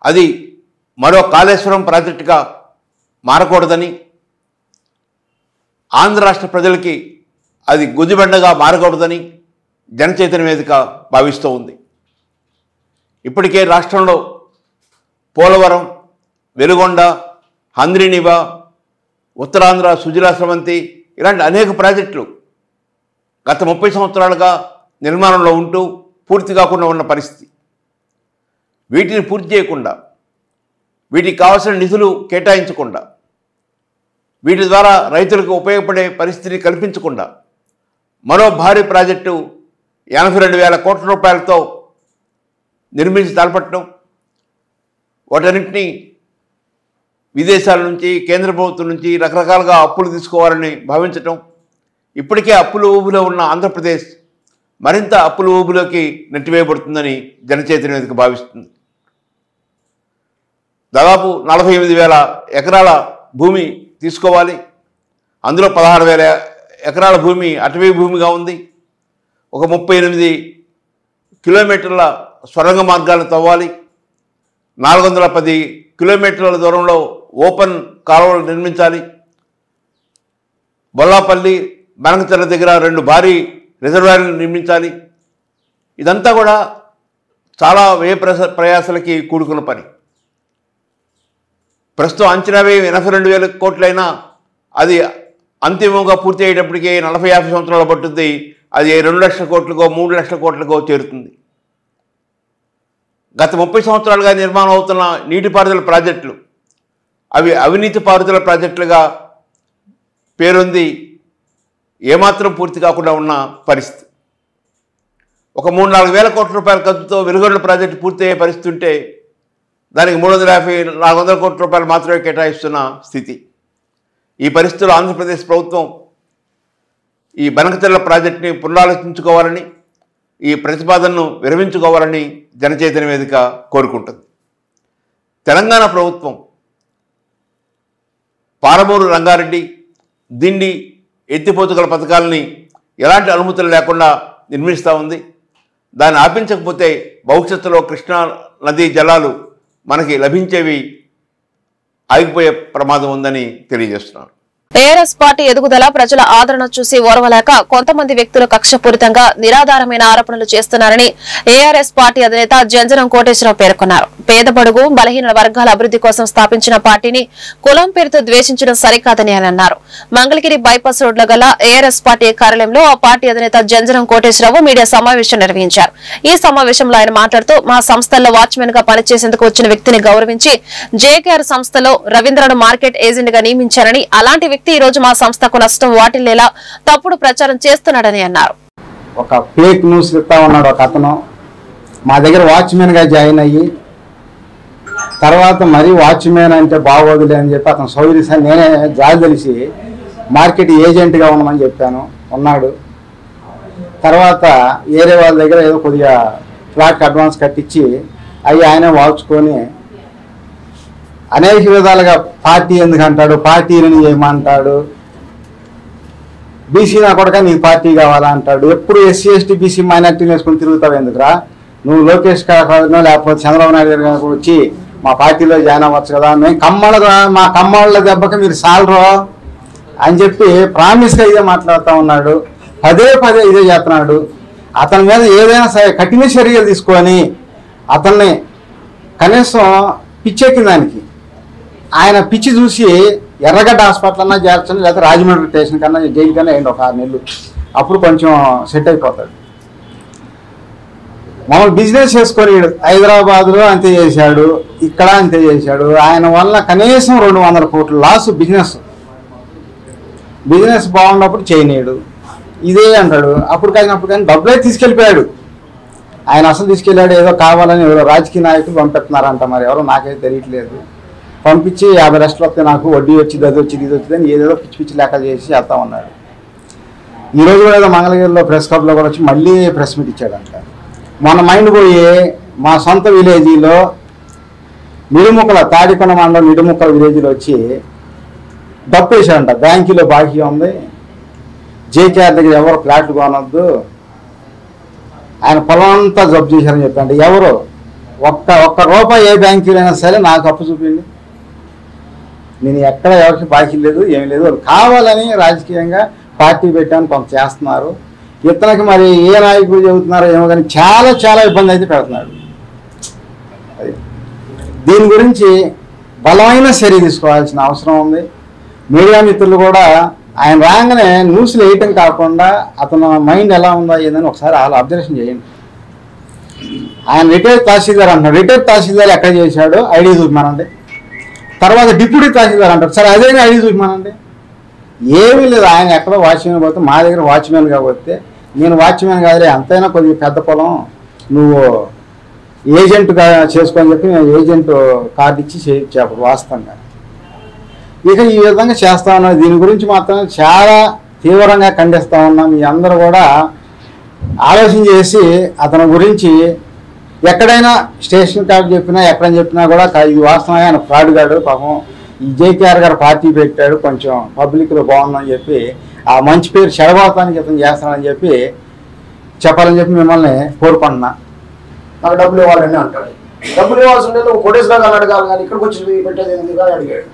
S10: అది మరో కాళేశ్వరం ప్రాజెక్టుగా మారకూడదని, ఆంధ్ర రాష్ట్ర ప్రజలకి అది గుదిబండగా మారకూడదని జనచైతన్య వేదిక భావిస్తూ ఉంది. ఇప్పటికే రాష్ట్రంలో పోలవరం, వెలుగొండ, హంద్రీనివా, ఉత్తరాంధ్ర సుజలా స్రవంతి ఇలాంటి అనేక ప్రాజెక్టులు గత 30 సంవత్సరాలుగా నిర్మాణంలో ఉంటూ పూర్తి కాకుండా ఉన్న పరిస్థితి. వీటిని పూర్తి చేయకుండా, వీటికి కావాల్సిన నిధులు కేటాయించకుండా, వీటి ద్వారా రైతులకు ఉపయోగపడే పరిస్థితిని కల్పించకుండా మరో భారీ ప్రాజెక్టు 82,000 కోట్ల రూపాయలతో నిర్మించి తలపట్టడం, వాటన్నింటినీ విదేశాల నుంచి, కేంద్ర ప్రభుత్వం నుంచి రకరకాలుగా అప్పులు తీసుకోవాలని భావించటం, ఇప్పటికే అప్పుల ఊబిలో ఉన్న ఆంధ్రప్రదేశ్ మరింత అప్పుల ఊబిలోకి నెట్టివేయబడుతుందని జనచైతన్య వేదిక భావిస్తుంది. దాదాపు 48,000 ఎకరాల భూమి తీసుకోవాలి. అందులో 16,000 ఎకరాల భూమి అటవీ భూమిగా ఉంది. ఒక 38 కిలోమీటర్ల సొరంగ మార్గాలను తవ్వాలి. 410 కిలోమీటర్ల దూరంలో ఓపెన్ కాలువలు నిర్మించాలి. బొల్లాపల్లి, బనకచర్ల దగ్గర 2 భారీ రిజర్వాయర్లు నిర్మించాలి. ఇదంతా కూడా చాలా వ్యయ ప్రయాసాలకి కూడుకున్న పని. ప్రస్తుతం అంచనా వ్యయం 82,000 కోట్లైనా అది అంతిమంగా పూర్తి అయ్యేటప్పటికీ 40-50 సంవత్సరాలు పట్టుద్ది. అది 2 లక్షల కోట్లకో 3 లక్షల కోట్లకో చేరుతుంది. గత 30 సంవత్సరాలుగా నిర్మాణం అవుతున్న నీటిపారుదల ప్రాజెక్టులు అవి అవినీతి పారుదల ప్రాజెక్టులుగా పేరొంది ఏమాత్రం పూర్తి కాకుండా ఉన్న పరిస్థితి. ఒక 3-4 వేల కోట్ల రూపాయల ఖర్చుతో వెలుగొండ ప్రాజెక్టు పూర్తయ్యే పరిస్థితి ఉంటే దానికి 350-400 కోట్ల రూపాయలు మాత్రమే కేటాయిస్తున్న స్థితి. ఈ పరిస్థితుల్లో ఆంధ్రప్రదేశ్ ప్రభుత్వం ఈ బనకచెర్ల ప్రాజెక్టుని పునరాలోచించుకోవాలని, ఈ ప్రతిపాదనను విరమించుకోవాలని జనచైతన్య వేదిక కోరుకుంటుంది. తెలంగాణ ప్రభుత్వం పాలమూరు రంగారెడ్డి, దిండి ఎత్తిపోతుగల పథకాలని ఎలాంటి అనుమతులు లేకుండా నిర్మిస్తూ ఉంది. దాన్ని ఆపించకపోతే భవిష్యత్తులో కృష్ణా నదీ జలాలు మనకి లభించేవి ఆగిపోయే ప్రమాదం ఉందని తెలియజేస్తున్నారు.
S3: ఏఆర్ఎస్ పార్టీ ఎదుగుదల ప్రజల ఆదరణ చూసి ఓర్వలేక కొంతమంది వ్యక్తులు కక్షపూరితంగా నిరాధారమైన ఆరోపణలు చేస్తున్నారని ఏఆర్ఎస్ పార్టీ అధినేత జంజనం కోటేశ్వరరావు పేర్కొన్నారు. పేదబడుగు బలహీన వర్గాల అభివృద్ధి కోసం స్థాపించిన పార్టీని కులం పేరుతో ద్వేషించడం సరికాదని ఆయన అన్నారు. మంగళగిరి బైపాస్ రోడ్ల గల ఏఆర్ఎస్ పార్టీ కార్యాలయంలో ఆ పార్టీ అధినేత జంజనం కోటేశ్వరరావు మీడియా సమావేశం నిర్వహించారు. ఈ సమావేశంలో ఆయన మాట్లాడుతూ మా సంస్థల్లో వాచ్మెన్ గా పనిచేసేందుకు వచ్చిన వ్యక్తిని గౌరవించి జేకేఆర్ సంస్థలో రవీంద్రను మార్కెట్ ఏజెంట్ గా నియమించారని, అలాంటి వ్యక్తి ఈ రోజు మా సంస్థకు నష్టం వాటిల్లేలా తప్పుడు ప్రచారం చేస్తున్నాడని అన్నారు.
S11: ఒక ఫేక్ న్యూస్ ఇస్తా ఉన్నాడు ఒక అతను. మా దగ్గర వాచ్మెన్ గా జాయిన్ అయ్యి తర్వాత మరి వాచ్మెన్ అంటే బాగోదులే అని చెప్పి అతను సౌదర్య నేనే జాలి తెలిసి మార్కెట్ ఏజెంట్ గా ఉండమని చెప్పాను. ఉన్నాడు. తర్వాత ఏరే వాళ్ళ దగ్గర ఏదో కొద్దిగా ఫ్లాట్కి అడ్వాన్స్ కట్టించి అవి ఆయనే వాల్చుకొని అనేక విధాలుగా పార్టీ ఎందుకు అంటాడు, పార్టీని చేయమంటాడు, బీసీ నా కొడక నీకు పార్టీ కావాలా అంటాడు. ఎప్పుడు ఎస్సీ ఎస్టీ బీసీ మైనార్టీని వేసుకుని తిరుగుతావు ఎందుకురా? నువ్వు లోకేష్ కాకనో లేకపోతే చంద్రబాబు నాయుడు గారు వచ్చి మా పార్టీలో జాయిన్ అవ్వచ్చు కదా, మేము మా కమ్మళ్ళ దెబ్బకి మీరు సాలరు అని చెప్పి ప్రామిస్గా ఇదే మాట్లాడుతూ ఉన్నాడు. పదే ఇదే చేస్తున్నాడు. అతని మీద ఏదైనా సరే కఠిన చర్యలు తీసుకొని అతన్ని కనీసం పిచ్చెక్కిన దానికి ఆయన పిచ్చి చూసి ఎర్రగడ్డ హాస్పిటల్ అన్నా చేర్చండి, లేకపోతే రాజమండ్రి స్టేషన్ కన్నా జైలు కన్నా వేయండి ఒక 6 నెలలు. అప్పుడు కొంచెం సెట్ అయిపోతాడు. మామూలు బిజినెస్ చేసుకొని హైదరాబాద్లో అంతే చేశాడు, ఇక్కడ అంతే చేశాడు. ఆయన వల్ల కనీసం 200 కోట్ల లాస్ బిజినెస్ బాగున్నప్పుడు చేయనీయడు. ఇదే అంటాడు. అప్పుడు కానీ డబ్బులే తీసుకెళ్ళిపోయాడు. ఆయన అసలు తీసుకెళ్ళాడు ఏదో కావాలని ఎవరో రాజకీయ నాయకులు పంపిస్తున్నారంట, మరి ఎవరో నాకైతే తెలియట్లేదు. పంపించి 50 లక్షలు వస్తే నాకు వడ్డీ వచ్చింది, అది వచ్చింది, ఇది వచ్చింది అని ఏదేదో పిచ్చి లెక్కలు చేసి వెళ్తా ఉన్నాడు. ఈరోజు కూడా ఏదో మంగళగిరిలో ప్రెస్ క్లబ్లో కూడా వచ్చి మళ్ళీ ప్రెస్ మీట్ ఇచ్చాడంట. మన మైండ్ పోయి మా సొంత విలేజీలో నిడుముక్కల తాడికొండ మండలం నిడుముక్కల విలేజ్లో వచ్చి డప్పు వేసాడంట. బ్యాంకులో బాకీ ఉంది, జేకేఆర్ దగ్గర ఎవరు ఫ్లాట్లు కొనొద్దు, ఆయన పొలం అంతా జప్తు చేశారని చెప్పండి. ఎవరు ఒక్క రూపాయి ఏ బ్యాంకులో అయినా సరే నాకు అప్పు చూపిండి, నేను ఎక్కడ ఎవరికి బాకీ లేదు, ఏమి లేదు. వాళ్ళు కావాలని రాజకీయంగా పార్టీ పెట్టాను కొంత చేస్తున్నారు. ఇతనికి మరి ఏ నాయకుడు చెబుతున్నారో ఏమో కానీ చాలా ఇబ్బంది అయితే పెడుతున్నాడు. అది దీని గురించి బలమైన చర్య తీసుకోవాల్సిన అవసరం ఉంది. మీడియా మిత్రులు కూడా ఆయన రాగానే న్యూస్లు వేయటం కాకుండా అతను మైండ్ ఎలా ఉందా ఏందని ఒకసారి అలా అబ్జర్వేషన్ చేయండి. ఆయన రిటైర్డ్ తహసీల్దార్ అంటున్నాడు. రిటైర్డ్ తహసీల్దార్ ఎక్కడ చేశాడో ఐడి చూపిమానండి. తర్వాత డిప్యూటీ తహసీల్దార్ అంటారు. సరే అదేనే ఐడి చూపిమానండి. ఏమీ లేదు. ఆయన ఎక్కడో వాచ్మెన్ పోతే మా దగ్గర వాచ్మెన్గా పోతే నేను వాచ్మెన్ కాదులే, అంతైనా కొద్దిగా పెద్ద పొలం, నువ్వు ఏజెంట్గా చేసుకొని చెప్పి నేను ఏజెంట్ కార్డు ఇచ్చి చేయించా అప్పుడు వాస్తవంగా. ఇక ఈ విధంగా చేస్తా ఉన్నాను. దీని గురించి మాత్రం చాలా తీవ్రంగా ఖండిస్తా ఉన్నాం. మీ అందరూ కూడా ఆలోచన చేసి అతని గురించి ఎక్కడైనా స్టేషన్ కార్డు చెప్పినా ఎక్కడని చెప్పినా కూడా ఇది వాస్తవంగా ఆయన ఫ్రాడ్ గాడు, పాపం ఈ జేకేఆర్ గారు పార్టీ పెట్టాడు, కొంచెం పబ్లిక్లో బాగుందని చెప్పి ఆ మంచి పేరు చెడగొడతానికి ఇతను చేస్తానని చెప్పి చెప్పాలని చెప్పి మిమ్మల్ని కోరుకుంటున్నా.
S7: నాకు డబ్బులు ఇవ్వాలని అంటాడు. డబ్బులు ఇవ్వాల్సి ఉంటే నువ్వు కోటేశ్వర గారు అడగాలి కానీ ఇక్కడికి వచ్చి పెట్టేది ఎందుకు అని అడిగాడు.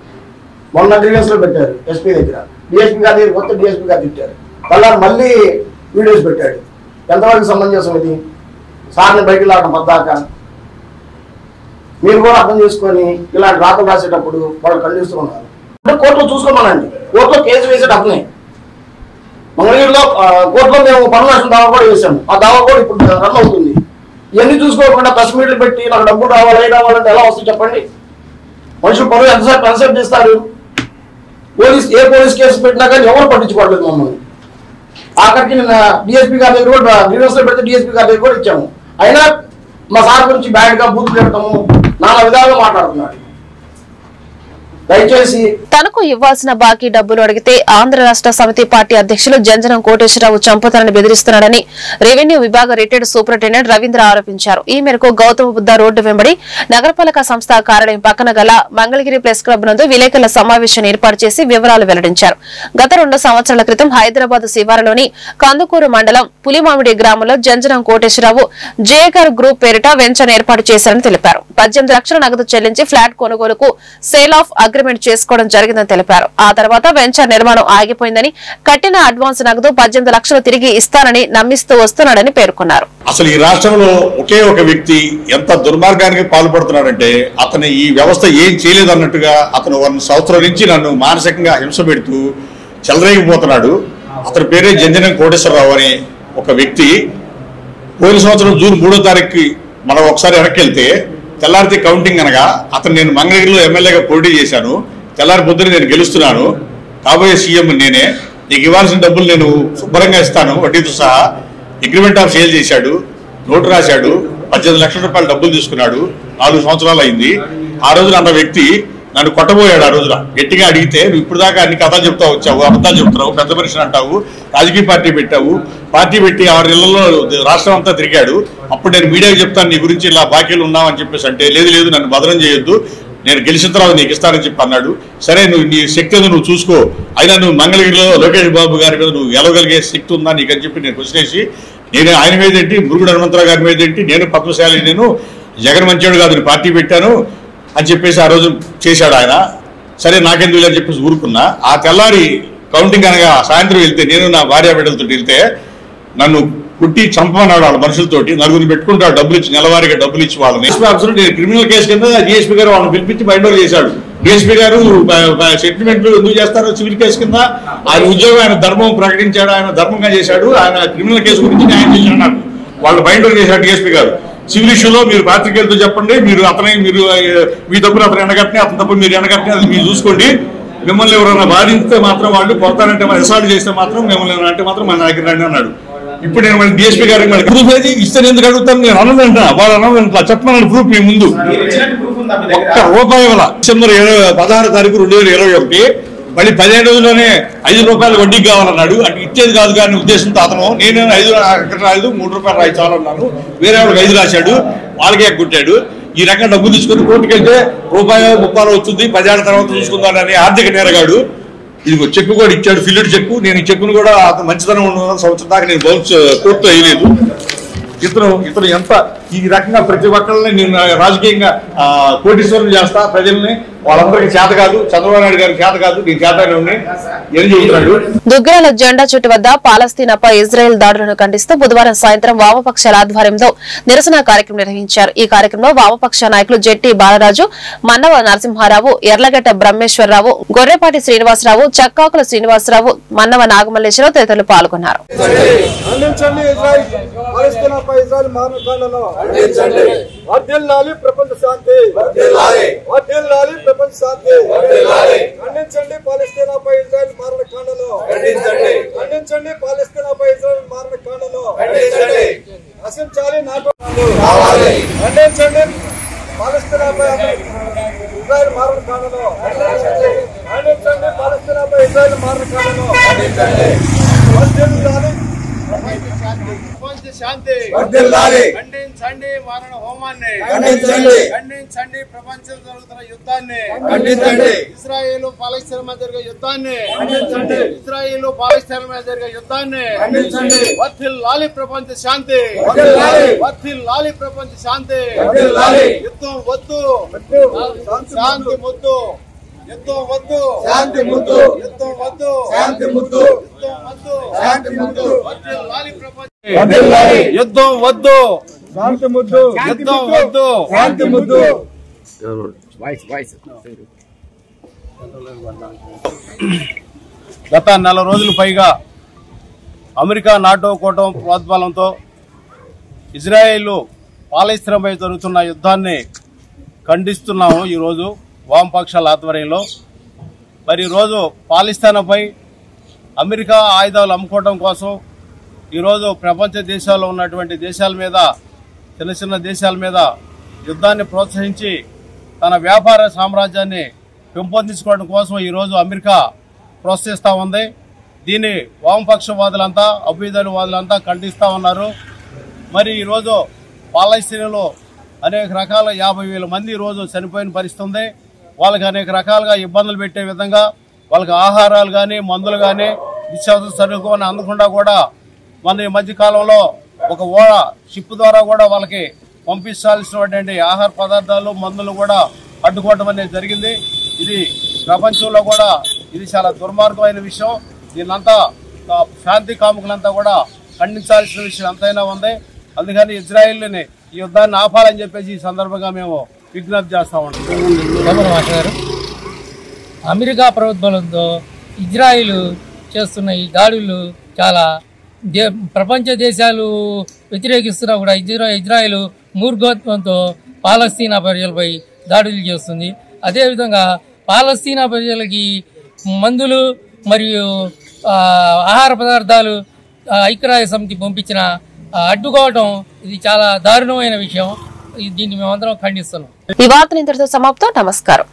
S7: మొన్న గ్రీవెన్స్లో పెట్టారు ఎస్పీ దగ్గర, డిఎస్పీ గారి దగ్గర కొత్త డిఎస్పీ గారు తిట్టారు. మళ్ళీ వీడియోస్ పెట్టాడు. ఎంతవరకు సమంజసం ఇది? సార్ని బయటకు రావడం పద్దాక మీరు కూడా అర్థం చేసుకొని ఇలాంటి రాతలు రాసేటప్పుడు వాళ్ళు ఖండిస్తూ ఉన్నారు. అంటే కోర్టులో చూసుకోమనండి. కోర్టులో కేసు వేసేటప్పునే మంగళగిరిలో కోర్టులో మేము పర్మిషన్ దావా కూడా వేసాము. ఆ దావా కూడా ఇప్పుడు రన్ అవుతుంది. ఇవన్నీ చూసుకోకుండా ప్రెస్ మీట్లు పెట్టి నాకు డబ్బులు రావాలి రావాలంటే ఎలా వస్తుంది చెప్పండి? మనుషులు పనులు ఎంతసేపు కన్సల్ట్ చేస్తారు. ఏ పోలీస్ కేసు పెట్టినా కానీ ఎవరు పట్టించుకోవట్లేదు మమ్మల్ని. ఆఖరికి నిన్న డిఎస్పీ గారి దగ్గర కూడా గ్రీవెన్స్ లో పెడితే డిఎస్పీ గారి దగ్గర కూడా ఇచ్చాము. అయినా మా సార్ గురించి బ్యాడ్ గా బూతులు పెడతాము, నానా విధాలుగా మాట్లాడుతున్నాడు. దయచేసి
S3: తనకు ఇవ్వాల్సిన బాకీ డబ్బులు అడిగితే ఆంధ్ర రాష్ట్ర సమితి పార్టీ అధ్యక్షులు జంజనం కోటేశ్వరరావు చంపుతారని బెదిరిస్తున్నాడని రెవెన్యూ విభాగ రిటైర్డ్ సూపరింటెండెంట్ రవీంద్ర ఆరోపించారు. ఈ మేరకు గౌతమ బుద్ధ రోడ్డు వెంబడి నగరపాలక సంస్థ కార్యాలయం పక్కన గల మంగళగిరి ప్రెస్ క్లబ్ నందు విలేకరుల సమావేశాన్ని ఏర్పాటు చేసి వివరాలు వెల్లడించారు. గత 2 సంవత్సరాల క్రితం హైదరాబాద్ శివారులోని కందుకూరు మండలం పులిమామిడి గ్రామంలో జంజనం కోటేశ్వరరావు జేగర్ గ్రూప్ పేరిట వెంచర్ ఏర్పాటు చేశారని తెలిపారు. 18 లక్షల నగదు చెల్లించి ఫ్లాట్ కొనుగోలుకు సేల్ ఆఫ్ అగ్రిమెంట్ చేసుకోవడం జరిగిందని తెలిపారు. ఆ తర్వాత వెంచర్ నిర్మాణం ఆగిపోయిందని, కట్టిన అడ్వాన్స్ నగదు 18 లక్షలు తిరిగి ఇస్తానని నమ్మిస్తూ వస్తున్నాడని పేర్కొన్నారు.
S12: అసలు ఈ రాష్ట్రంలో ఒకే ఒక వ్యక్తి ఎంత దుర్మార్గానికి పాల్పడుతున్నాడంటే అతను ఈ వ్యవస్థ ఏం చేయలేదన్నట్టుగా అతను 1 సంవత్సరం నుంచి నన్ను మానసికంగా హింస పెడుతూ చెలరేగిపోతున్నాడు. అతని పేరే జంజనం కోటేశ్వరరావు అనే ఒక వ్యక్తి. పోయిన సంవత్సరం జూన్ 3వ తారీఖుకి మనం ఒకసారి వెనక్కి వెళ్తే తెల్లారితే కౌంటింగ్ అనగా అతను నేను మంగళగిరిలో ఎమ్మెల్యేగా పోటీ చేశాను. తెల్లారి పొద్దున నేను గెలుస్తున్నాను, కాబోయే సీఎం నేనే, నీకు ఇవ్వాల్సిన డబ్బులు నేను శుభ్రంగా ఇస్తాను వడ్డీతో సహా. అగ్రిమెంట్ ఆఫ్ సేల్ చేశాడు, నోటు రాశాడు, 18 లక్షల రూపాయలు డబ్బులు తీసుకున్నాడు. 4 సంవత్సరాలు అయింది. ఆ రోజున అన్న వ్యక్తి నన్ను కొట్టబోయాడు. ఆ రోజున గట్టిగా అడిగితే నువ్వు ఇప్పుడు దాకా అన్ని కథలు చెప్తా వచ్చావు, అబద్ధాలు చెప్తున్నావు, పెద్ద మనిషిని అంటావు, రాజకీయ పార్టీ పెట్టావు, పార్టీ పెట్టి 6 నెలల్లో రాష్ట్రం అంతా తిరిగాడు. అప్పుడు నేను మీడియాకి చెప్తాను నీ గురించి ఇలా బాకీలు ఉన్నావని చెప్పేసి అంటే లేదు నన్ను బదనం చేయొద్దు, నేను గెలిచిన తర్వాత నీకు ఇస్తానని చెప్పి అన్నాడు. సరే నువ్వు నీ శక్తి ఏదో నువ్వు చూసుకో, అయినా నువ్వు మంగళగిరిలో లోకేష్ బాబు గారి మీద నువ్వు గెలవగలిగే శక్తి ఉందా నీకు అని చెప్పి నేను క్వశ్చన్ వేసి, నేను ఆయన మీద ఏంటి, మురుగుడు హనుమంతరావు గారి మీద ఏంటి, నేను పద్మశాలి, నేను జగన్ మంచోడు కాదు పార్టీ పెట్టాను అని చెప్పేసి ఆ రోజు చేశాడు ఆయన. సరే నాకెందుకు అని చెప్పేసి ఊరుకున్నా. ఆ తెల్లారి కౌంటింగ్ అనగా సాయంత్రం వెళ్తే నేను నా భార్య బిడ్డలతో వెళ్తే నన్ను కుట్టి చంపమన్నాడు వాళ్ళ మనుషులతోటి. 9 పెట్టుకుంటాడు, డబ్బులు ఇచ్చి నెలవారీగా డబ్బులు ఇచ్చి వాళ్ళని. డిఎస్పీ ఆఫీసర్ నేను క్రిమినల్ కేసు కింద డిఎస్పీ గారు వాళ్ళని పిలిపించి బయట చేశాడు. డిఎస్పీ గారు సెటిల్మెంట్లు ఎందుకు చేస్తారు సివిల్ కేసు కింద? ఆయన ఉద్యోగం ఆయన ధర్మం ప్రకటించాడు, ఆయన ధర్మంగా చేశాడు, ఆయన క్రిమినల్ కేసు గురించి న్యాయం చేశాడు నాకు. వాళ్ళు బయట చేశాడు డిఎస్పీ గారు. సివిల్ ఇష్యూలో మీరు పాత్రికేయులతో చెప్పండి, మీరు మీ తప్పులు అతను ఎండగట్టిన, అతని తప్పు మీరు ఎండగట్టిన, అది మీరు చూసుకోండి. మిమ్మల్ని ఎవరైనా బాధిస్తే మాత్రం వాళ్ళు కొడతానంటే అసాల్ట్ చేస్తే మాత్రం మిమ్మల్ని అంటే మాత్రం మన దగ్గర రండి అన్నాడు. ఇప్పుడు నేను మళ్ళీ డిఎస్పీ గారికి మళ్ళీ ప్రూఫ్ ఏది ఇస్తే ఎందుకు అడుగుతాను, నేను అన్నదంటా వాళ్ళు అన్నదంట చెప్పమన్నాను ప్రూఫ్ మీ ముందు. ఒక్క రూపాయి వల్ల డిసెంబర్ 16వ తారీఖు 2021 మళ్ళీ 15 రోజుల్లోనే 5 రూపాయలు వడ్డీకి కావాలన్నాడు. అటు ఇచ్చేది కాదు కానీ ఉద్దేశంతో అతను నేను 5 రాయదు 3 రూపాయలు రాయి చాలన్నాను. వేరే వాళ్ళకి 5 రాశాడు, వాళ్ళకే కొట్టాడు. ఈ రకంగా డబ్బు తీసుకొని కోర్టుకు వెళ్తే ₹30 వచ్చింది, 10 ఏళ్ల తర్వాత చూసుకుందానని ఆర్థిక నేరగాడు. ఇది చెక్కు కూడా ఇచ్చాడు, ఫిల్డ్ చెక్కు. నేను ఈ చెక్కును కూడా అతను మంచితనం ఉన్న సంవత్సరం దాకా నేను బౌన్స్ కోర్టుతో వేయలేదు. ఇతను ఎంత ఈ రకంగా ప్రతి ఒక్కళ్ళని నేను రాజకీయంగా కోటీశ్వరం చేస్తా, ప్రజల్ని వాళ్ళందరికీ చేత కాదు, చంద్రబాబు నాయుడు గారికి చేత కాదు, నేను చేతనే ఉన్నాయి ఏం చెబుతున్నాడు.
S3: దుగ్గరాల జెండా చుట్టు వద్ద పాలస్తీనాపై ఇజ్రాయెల్ దాడులను ఖండిస్తూ బుధవారం సాయంత్రం వామపక్షాల ఆధ్వర్యంలో నిరసన కార్యక్రమం నిర్వహించారు. ఈ కార్యక్రమంలో వామపక్ష నాయకులు జెట్టి బాలరాజు, మన్నవ నరసింహారావు, ఎర్లగడ్డ బ్రహ్మేశ్వరరావు, గొర్రెపాటి శ్రీనివాసరావు, చక్కాకుల శ్రీనివాసరావు, మన్నవ నాగమల్లేశ్వరరావు తదితరులు పాల్గొన్నారు.
S8: ప్రపంచ శాంతి ప్రపంచ శాంతి ఖండించండి. పాలస్తీనాపై ఇజ్రాయెల్ మారణకాండలో ఖండించండి. పాలస్తీనాపై ఇజ్రాయెల్ మారణకాండలో నశించాలి. నాటో ఖండించండి. పాలస్తీనాపై ఇజ్రాయెల్ మారణకాండలో ఖండించండి. పాలస్తీనాపై ఇజ్రాయెల్ మారణకాండలో ప్రపంచ శాంతి ఖండించండి. మారణ హోమాన్ని ఖండించండి. ప్రపంచంలో జరుగుతున్న యుద్ధాన్ని ఖండించండి. ఇజ్రాయేల్ పాలస్తీనా మధ్య జరిగే యుద్ధాన్ని ఖండించండి. ఇజ్రాయేల్ పాలస్తీనా మధ్య జరిగే యుద్ధాన్ని ఖండించండి. వర్ధిల్లాలి ప్రపంచ శాంతి, వర్ధిల్లాలి ప్రపంచ శాంతి. యుద్ధం వద్దు, శాంతి ముద్దు. యుద్ధం వద్దు, శాంతి ముద్దు. యుద్ధం వద్దు, శాంతి ముద్దు. యుద్ధం వద్దు, శాంతి ముద్దు. వర్ధిల్లాలి ప్రపంచ యుద్ధం వద్దు, శాంతి ముద్దు. యుద్ధం వద్దు, శాంతి ముద్దు.
S13: గత 4 రోజులు పైగా అమెరికా నాటో కూటమి ప్రోద్బలంతో ఇజ్రాయెల్ పాలస్తీనాపై జరుగుతున్న యుద్ధాన్ని ఖండిస్తున్నాము. ఈరోజు వామపక్షాల ఆధ్వర్యంలో మరి ఈరోజు పాలస్తీనాపై అమెరికా ఆయుధాలు అమ్ముకోవడం కోసం ఈరోజు ప్రపంచ దేశాల్లో ఉన్నటువంటి దేశాల మీద, చిన్న చిన్న దేశాల మీద యుద్ధాన్ని ప్రోత్సహించి తన వ్యాపార సామ్రాజ్యాన్ని పెంపొందించుకోవడం కోసం ఈరోజు అమెరికా ప్రోత్సహిస్తూ ఉంది. దీన్ని వామపక్షవాదులంతా, అభ్యుదయవాదులంతా ఖండిస్తూ ఉన్నారు. మరి ఈరోజు పాలస్తీనాలో అనేక రకాల 50,000 మంది ఈరోజు చనిపోయిన పరిస్థితి ఉంది. వాళ్ళకి అనేక రకాలుగా ఇబ్బందులు పెట్టే విధంగా వాళ్ళకి ఆహారాలు కానీ, మందులు కానీ, నిత్యావసర సరుకులు అందకుండా కూడా మన ఈ మధ్యకాలంలో ఒక షిప్ ద్వారా కూడా వాళ్ళకి పంపించాల్సినటువంటి ఆహార పదార్థాలు, మందులు కూడా అడ్డుకోవడం అనేది జరిగింది. ఇది ప్రపంచంలో కూడా ఇది చాలా దుర్మార్గమైన విషయం. దీన్నంతా శాంతి కాముకులంతా కూడా ఖండించాల్సిన విషయం ఎంతైనా ఉంది. అందుకని ఇజ్రాయిల్ని ఈ యుద్ధాన్ని ఆపాలని చెప్పేసి ఈ సందర్భంగా మేము విజ్ఞప్తి చేస్తా ఉంటాం.
S14: అమెరికా ప్రభుత్వంతో ఇజ్రాయిల్ చేస్తున్న ఈ దాడులు చాలా ప్రపంచ దేశాలు వ్యతిరేకిస్తున్నా కూడా ఇజ్రాయిల్ మూర్ఖత్వంతో పాలస్తీనా ప్రజలపై దాడులు చేస్తుంది. అదేవిధంగా పాలస్తీనా ప్రజలకి మందులు మరియు ఆహార పదార్థాలు ఐక్యరాజ్య సమితి పంపించిన అడ్డుకోవటం ఇది చాలా దారుణమైన విషయం. దీన్ని మేమందరం ఖండిస్తున్నాం.
S3: ఈ వార్తలు ఇంతటితో సమాప్తం. నమస్కారం.